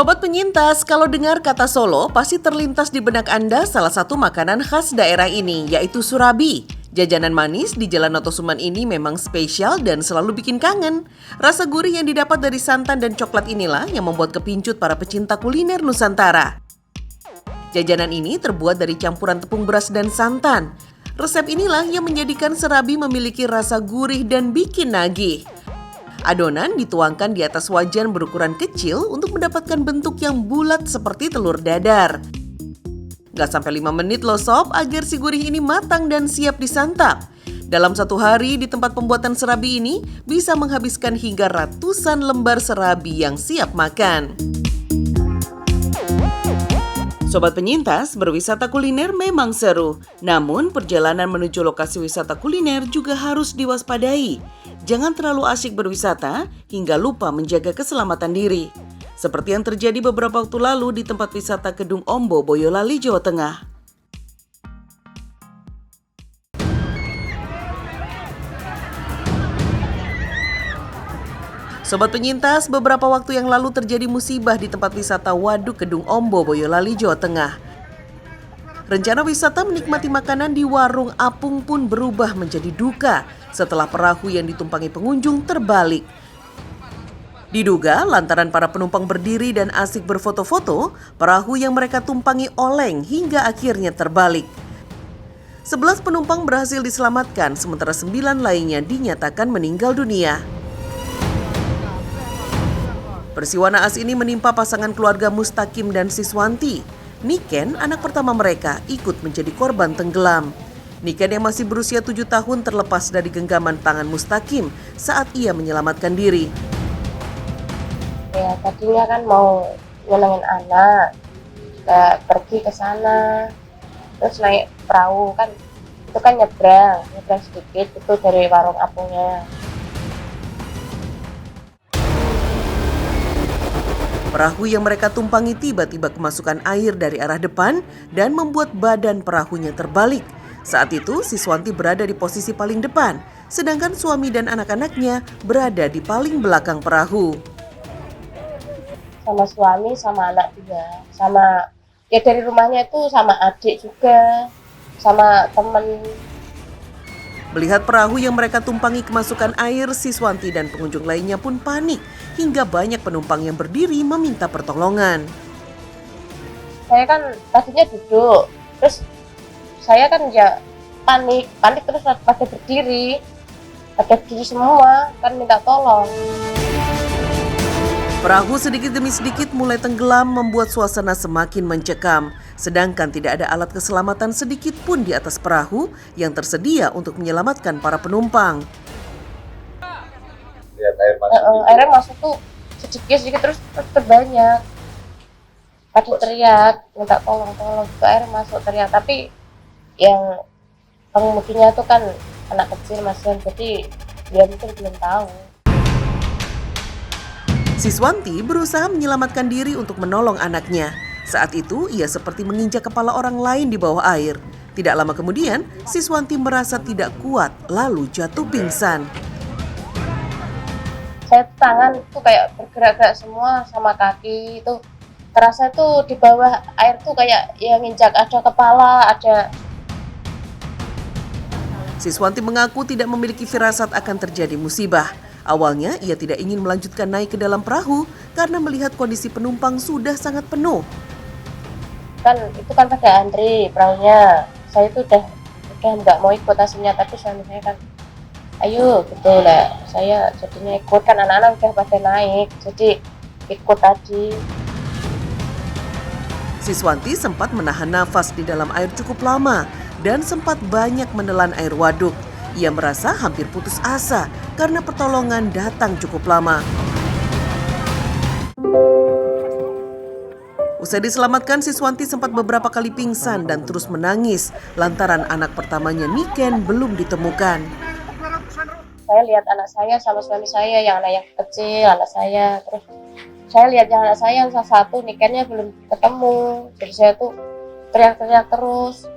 Sobat penyintas, kalau dengar kata Solo, pasti terlintas di benak Anda salah satu makanan khas daerah ini, yaitu surabi. Jajanan manis di Jalan Notosuman ini memang spesial dan selalu bikin kangen. Rasa gurih yang didapat dari santan dan coklat inilah yang membuat kepincut para pecinta kuliner Nusantara. Jajanan ini terbuat dari campuran tepung beras dan santan. Resep inilah yang menjadikan serabi memiliki rasa gurih dan bikin nagih. Adonan dituangkan di atas wajan berukuran kecil untuk mendapatkan bentuk yang bulat seperti telur dadar. Gak sampai 5 menit loh sob agar si gurih ini matang dan siap disantap. Dalam satu hari di tempat pembuatan serabi ini bisa menghabiskan hingga ratusan lembar serabi yang siap makan. Sobat penyintas, berwisata kuliner memang seru. Namun perjalanan menuju lokasi wisata kuliner juga harus diwaspadai. Jangan terlalu asyik berwisata hingga lupa menjaga keselamatan diri. Seperti yang terjadi beberapa waktu lalu di tempat wisata Kedung Ombo, Boyolali, Jawa Tengah. Sobat penyintas, beberapa waktu yang lalu terjadi musibah di tempat wisata Waduk Kedung Ombo, Boyolali, Jawa Tengah. Rencana wisata menikmati makanan di warung apung pun berubah menjadi duka setelah perahu yang ditumpangi pengunjung terbalik. Diduga lantaran para penumpang berdiri dan asik berfoto-foto, perahu yang mereka tumpangi oleng hingga akhirnya terbalik. 11 penumpang berhasil diselamatkan, sementara 9 lainnya dinyatakan meninggal dunia. Peristiwa naas ini menimpa pasangan keluarga Mustaqim dan Siswanti. Niken, anak pertama mereka, ikut menjadi korban tenggelam. Niken yang masih berusia 7 tahun terlepas dari genggaman tangan Mustaqim saat ia menyelamatkan diri. Ya tadinya kan mau nyenengin anak, kita pergi ke sana, terus naik perahu kan, itu kan nyebrang sedikit itu dari warung apungnya. Perahu yang mereka tumpangi tiba-tiba kemasukan air dari arah depan dan membuat badan perahunya terbalik. Saat itu Siswanti berada di posisi paling depan, sedangkan suami dan anak-anaknya berada di paling belakang perahu. Sama suami, sama anak juga, sama ya dari rumahnya itu sama adik juga, sama temen. Melihat perahu yang mereka tumpangi kemasukan air, Siswanti dan pengunjung lainnya pun panik hingga banyak penumpang yang berdiri meminta pertolongan. Saya kan tadinya duduk, terus saya kan ya panik terus pada berdiri semua kan minta tolong. Perahu sedikit demi sedikit mulai tenggelam membuat suasana semakin mencekam. Sedangkan tidak ada alat keselamatan sedikit pun di atas perahu yang tersedia untuk menyelamatkan para penumpang. Airnya masuk tuh sedikit terus terbanyak. Pada teriak, minta tolong itu air masuk teriak. Tapi yang pengemudinya tuh kan anak kecil masih, jadi dia mungkin belum tahu. Siswanti berusaha menyelamatkan diri untuk menolong anaknya. Saat itu, ia seperti menginjak kepala orang lain di bawah air. Tidak lama kemudian, Siswanti merasa tidak kuat, lalu jatuh pingsan. Saya tangan tuh kayak bergerak-gerak semua, sama kaki itu. Terasa tuh di bawah air tuh kayak yang nginjak, ada kepala, ada. Siswanti mengaku tidak memiliki firasat akan terjadi musibah. Awalnya, ia tidak ingin melanjutkan naik ke dalam perahu karena melihat kondisi penumpang sudah sangat penuh. Itu kan pada antri perahunya. Saya itu udah nggak mau ikut aslinya, tapi suami saya kan, ayo gitu lah. Saya jadinya ikut, kan anak-anak udah pada naik, jadi ikut tadi. Siswanti sempat menahan nafas di dalam air cukup lama dan sempat banyak menelan air waduk. Ia merasa hampir putus asa karena pertolongan datang cukup lama. Usai diselamatkan, Siswanti sempat beberapa kali pingsan dan terus menangis lantaran anak pertamanya Niken belum ditemukan. Saya lihat anak saya sama suami saya, yang anak yang kecil, anak saya. Terus saya lihat yang anak saya yang salah satu Nikennya belum ketemu. Jadi saya tuh teriak-teriak terus,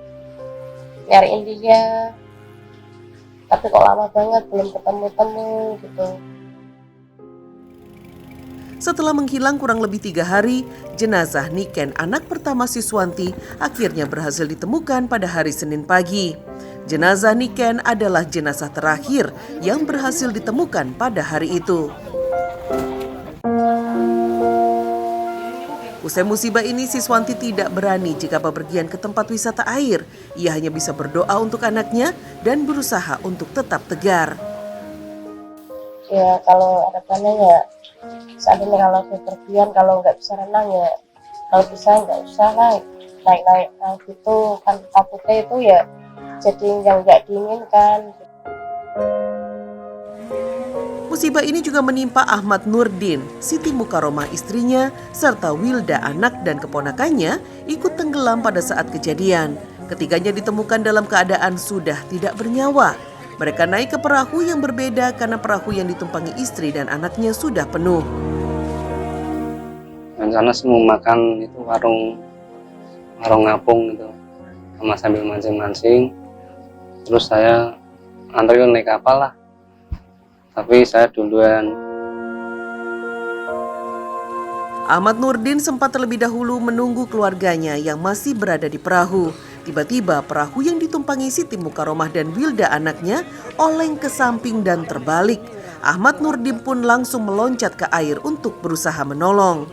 nyariin dia. Tapi kok lama banget belum ketemu gitu. Setelah menghilang kurang lebih 3 hari, jenazah Niken, anak pertama Siswanti, akhirnya berhasil ditemukan pada hari Senin pagi. Jenazah Niken adalah jenazah terakhir yang berhasil ditemukan pada hari itu. Usai musibah ini, Siswanti tidak berani jika bepergian ke tempat wisata air. Ia hanya bisa berdoa untuk anaknya dan berusaha untuk tetap tegar. Ya kalau ada ya saat ini kalau bepergian, kalau nggak bisa renang ya kalau bisa nggak usah lah naik gitu kan, takutnya itu ya jadi yang nggak diinginkan. Musibah ini juga menimpa Ahmad Nurdin, Siti Mukaromah istrinya, serta Wilda anak dan keponakannya ikut tenggelam pada saat kejadian. Ketiganya ditemukan dalam keadaan sudah tidak bernyawa. Mereka naik ke perahu yang berbeda karena perahu yang ditumpangi istri dan anaknya sudah penuh. Rencana mau makan itu warung ngapung gitu, sama sambil mancing-mancing. Terus saya antar naik kapal lah. Tapi saya duluan. Ahmad Nurdin sempat terlebih dahulu menunggu keluarganya yang masih berada di perahu. Tiba-tiba perahu yang ditumpangi Siti Mukaromah dan Wilda anaknya oleng ke samping dan terbalik. Ahmad Nurdin pun langsung meloncat ke air untuk berusaha menolong.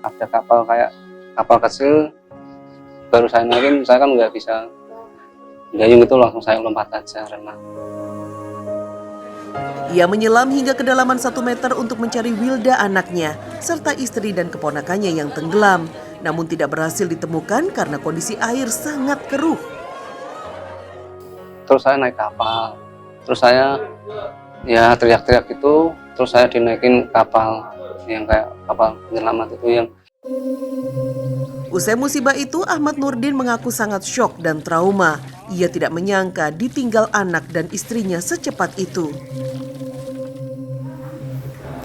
Ada kapal kayak kapal kecil, baru saya naikin, saya kan nggak bisa gayung itu, langsung saya lompat aja renang. Ia menyelam hingga kedalaman 1 meter untuk mencari Wilda anaknya, serta istri dan keponakannya yang tenggelam. Namun tidak berhasil ditemukan karena kondisi air sangat keruh. Terus saya naik kapal, terus saya ya teriak-teriak itu, terus saya dinaikin kapal yang kayak kapal penyelamat itu yang. Usai musibah itu, Ahmad Nurdin mengaku sangat syok dan trauma. Ia tidak menyangka ditinggal anak dan istrinya secepat itu.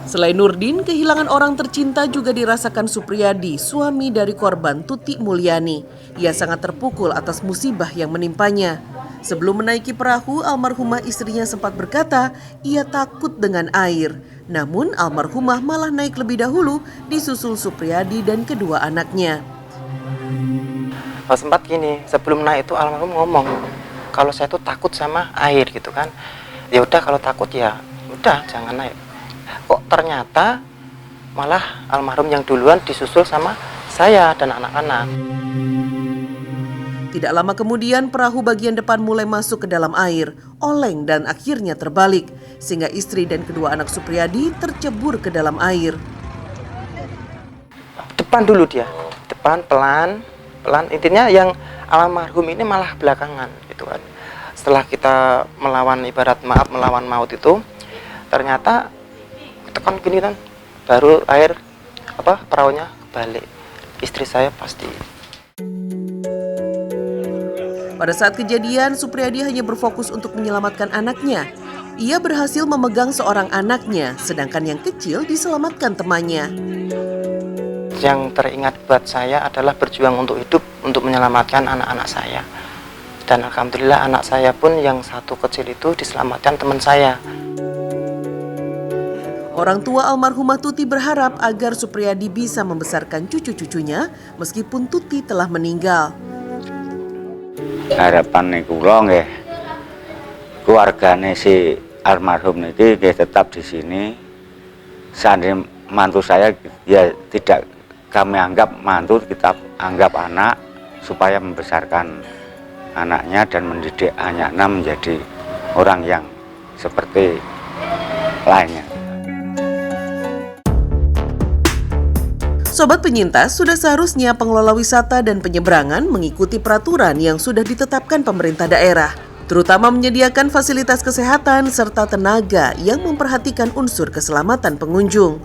Selain Nurdin, kehilangan orang tercinta juga dirasakan Supriyadi, suami dari korban Tuti Mulyani. Ia sangat terpukul atas musibah yang menimpanya. Sebelum menaiki perahu, almarhumah istrinya sempat berkata ia takut dengan air. Namun almarhumah malah naik lebih dahulu, disusul Supriyadi dan kedua anaknya. Sempat gini, sebelum naik itu almarhum ngomong kalau saya tuh takut sama air gitu kan. Ya udah kalau takut ya udah jangan naik. Kok ternyata malah almarhum yang duluan disusul sama saya dan anak-anak. Tidak lama kemudian perahu bagian depan mulai masuk ke dalam air, oleng dan akhirnya terbalik, sehingga istri dan kedua anak Supriyadi tercebur ke dalam air. Depan dulu dia, depan pelan, intinya yang almarhum ini malah belakangan gitu kan. Setelah kita melawan melawan maut itu, ternyata tekan gini kan, baru air perahunya balik. Istri saya pasti. Pada saat kejadian, Supriyadi hanya berfokus untuk menyelamatkan anaknya. Ia berhasil memegang seorang anaknya, sedangkan yang kecil diselamatkan temannya. Yang teringat buat saya adalah berjuang untuk hidup, untuk menyelamatkan anak-anak saya. Dan alhamdulillah anak saya pun yang satu kecil itu diselamatkan teman saya. Orang tua almarhumah Tuti berharap agar Supriyadi bisa membesarkan cucu-cucunya meskipun Tuti telah meninggal. Harapan kula nggih keluargane si almarhum niki tetap di sini. Seandainya mantu saya ya tidak kami anggap mantu, kita anggap anak, supaya membesarkan anaknya dan mendidik anaknya menjadi orang yang seperti lainnya. Sobat penyintas, sudah seharusnya pengelola wisata dan penyeberangan mengikuti peraturan yang sudah ditetapkan pemerintah daerah, terutama menyediakan fasilitas kesehatan serta tenaga yang memperhatikan unsur keselamatan pengunjung.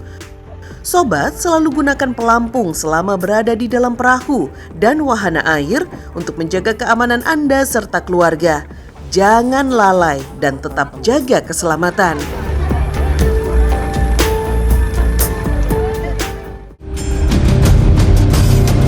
Sobat, selalu gunakan pelampung selama berada di dalam perahu dan wahana air untuk menjaga keamanan Anda serta keluarga. Jangan lalai dan tetap jaga keselamatan.